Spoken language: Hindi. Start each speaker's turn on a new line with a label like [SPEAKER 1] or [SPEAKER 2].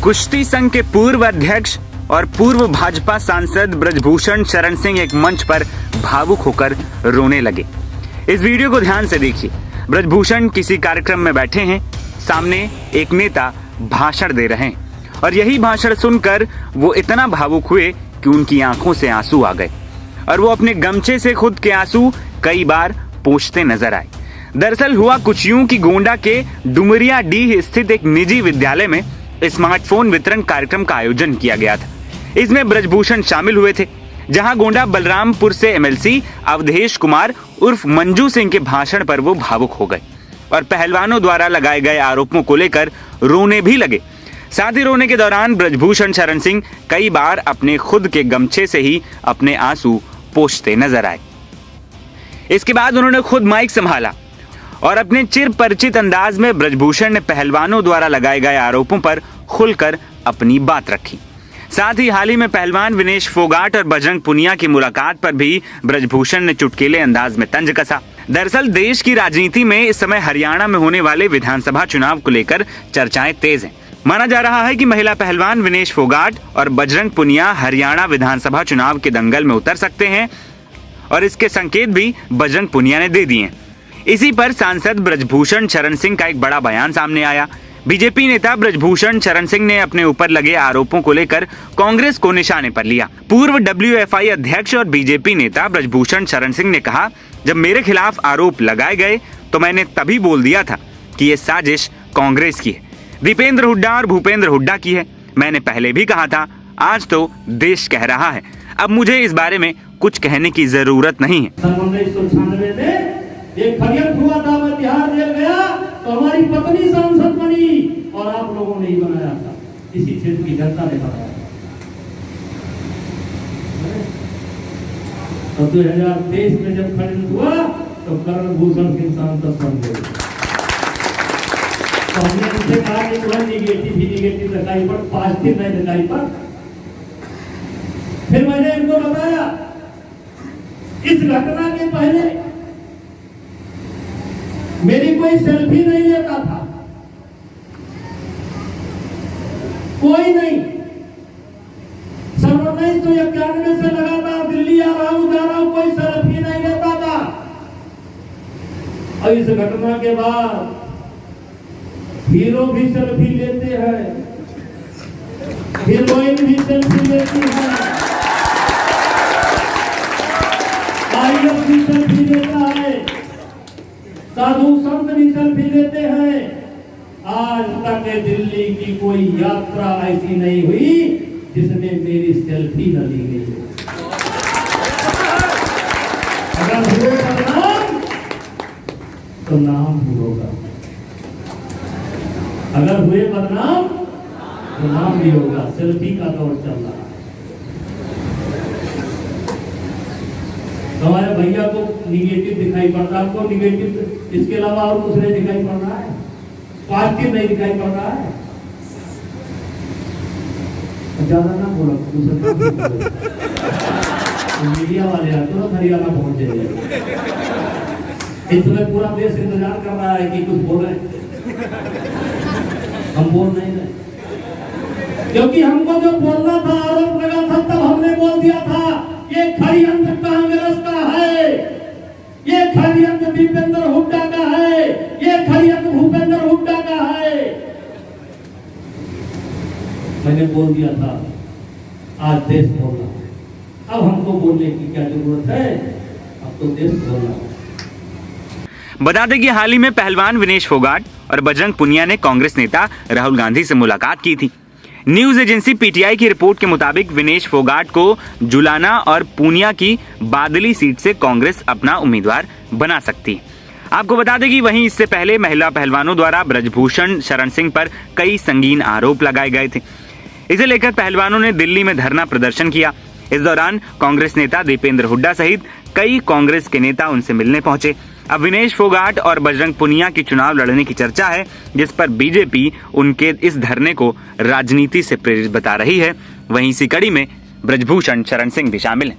[SPEAKER 1] कुश्ती संघ के पूर्व अध्यक्ष और पूर्व भाजपा सांसद ब्रजभूषण शरण सिंह एक मंच पर भावुक होकर रोने लगे। इस वीडियो को ध्यान से देखिए। ब्रजभूषण किसी कार्यक्रम में बैठे हैं, सामने एक नेता भाषण दे रहे हैं और यही भाषण सुनकर वो इतना भावुक हुए कि उनकी आंखों से आंसू आ गए और वो अपने गमछे से खुद के आंसू कई बार पोंछते नजर आए। दरअसल हुआ कुछ यूं कि गोंडा के डुमरिया डीह स्थित एक निजी विद्यालय में स्मार्टफोन वितरण कार्यक्रम का आयोजन किया गया था। इसमें ब्रजभूषण शामिल हुए थे, जहां गोंडा बलरामपुर से एमएलसी अवधेश कुमार उर्फ मंजू सिंह के भाषण पर वो भावुक हो गए और पहलवानों द्वारा लगाए गए आरोपों को लेकर रोने भी लगे। साथ ही रोने के दौरान ब्रजभूषण शरण सिंह कई बार अपने खुद के गमछे से ही अपने आंसू पोंछते नजर आए। इसके बाद उन्होंने खुद माइक संभाला और अपने चिर परिचित अंदाज में ब्रजभूषण ने पहलवानों द्वारा लगाए गए आरोपों पर खुलकर अपनी बात रखी। साथ ही हाल ही में पहलवान विनेश फोगाट और बजरंग पुनिया की मुलाकात पर भी ब्रजभूषण ने चुटकीले अंदाज में तंज कसा। दरअसल देश की राजनीति में इस समय हरियाणा में होने वाले विधानसभा चुनाव को लेकर चर्चाएं तेज हैं। माना जा रहा है कि महिला पहलवान विनेश फोगाट और बजरंग पुनिया हरियाणा विधानसभा चुनाव के दंगल में उतर सकते हैं और इसके संकेत भी बजरंग पुनिया ने दे दिए हैं। इसी पर सांसद ब्रजभूषण शरण सिंह का एक बड़ा बयान सामने आया। बीजेपी नेता ब्रजभूषण शरण सिंह ने अपने ऊपर लगे आरोपों को लेकर कांग्रेस को निशाने पर लिया। पूर्व डब्ल्यूएफआई अध्यक्ष और बीजेपी नेता ब्रजभूषण शरण सिंह ने कहा, जब मेरे खिलाफ आरोप लगाए गए तो मैंने तभी बोल दिया था कि ये साजिश कांग्रेस की है, दीपेंद्र हुड्डा और भूपेंद्र हुड्डा की है। मैंने पहले भी कहा था, आज तो देश कह रहा है। अब मुझे इस बारे में कुछ कहने की जरूरत नहीं है।
[SPEAKER 2] एक खरियत हुआ था, मैं बिहार जेल गया तो हमारी पत्नी सांसद बनी और आप लोगों ने ही बनाया था, इसी क्षेत्र की जनता ने बनाया। तो 2023 में जब खरियत हुआ तो कर्णभूषण सिंह सांसद बन गए। तो हमने उनसे कहा कि वह निगेटिव ही निगेटिव दिखाई पड़, पॉजिटिव नहीं दिखाई पड़। फिर मैंने इनको बताया, इस घटना के पहले मेरी कोई सेल्फी नहीं लेता था, कोई नहीं। 1991 से लगातार दिल्ली आ रहा हूं, जा रहा हूं, कोई सेल्फी नहीं लेता था। और इस घटना के बाद हीरो भी सेल्फी लेते हैं, हीरोइन भी सेल्फी लेती है, आईएएस भी सेल्फी लेता है, साधु संत भी सेल्फी लेते हैं। आज तक दिल्ली की कोई यात्रा ऐसी नहीं हुई जिसमें मेरी सेल्फी न ली गई। अगर हुए बदनाम तो नाम भी होगा, अगर हुए बदनाम तो नाम भी होगा। सेल्फी का दौर चल रहा है। हमारे भैया को निगेटिव दिखाई पड़ रहा है, आपको निगेटिव इसके अलावा और कुछ नहीं दिखाई पड़ रहा है, पॉजिटिव नहीं दिखाई पड़ रहा है। ज्यादा ना बोलो, तो मीडिया वाले आते हो हरियाणा पहुंच जाएंगे। इस समय पूरा देश इंतजार कर रहा है कि कुछ बोले, हम बोल नहीं रहे, क्योंकि हमको जो बोलना था, आरोप लगा था, तब हमने बोल दिया था ये षड्यंत्र कांग्रेस का है, ये षड्यंत्र दीपेंद्र हुड्डा का है, ये षड्यंत्र भूपेंद्र हुड्डा का है। मैंने बोल दिया था, आज देश बोला। अब हमको बोलने की क्या जरूरत है, अब तो देश बोला।
[SPEAKER 1] बता दें कि हाल ही में पहलवान विनेश फोगाट और बजरंग पुनिया ने कांग्रेस नेता राहुल गांधी से मुलाकात की थी। न्यूज एजेंसी पीटीआई की रिपोर्ट के मुताबिक विनेश फोगाट को जुलाना और पूनिया की बादली सीट से कांग्रेस अपना उम्मीदवार बना सकती है। आपको बता दें कि वहीं इससे पहले महिला पहलवानों द्वारा ब्रजभूषण शरण सिंह पर कई संगीन आरोप लगाए गए थे। इसे लेकर पहलवानों ने दिल्ली में धरना प्रदर्शन किया। इस दौरान कांग्रेस नेता दीपेंद्र हुड्डा सहित कई कांग्रेस के नेता उनसे मिलने पहुंचे। अब विनेश फोगाट और बजरंग पुनिया की चुनाव लड़ने की चर्चा है, जिस पर बीजेपी उनके इस धरने को राजनीति से प्रेरित बता रही है। वहीं इसी कड़ी में ब्रजभूषण शरण सिंह भी शामिल हैं।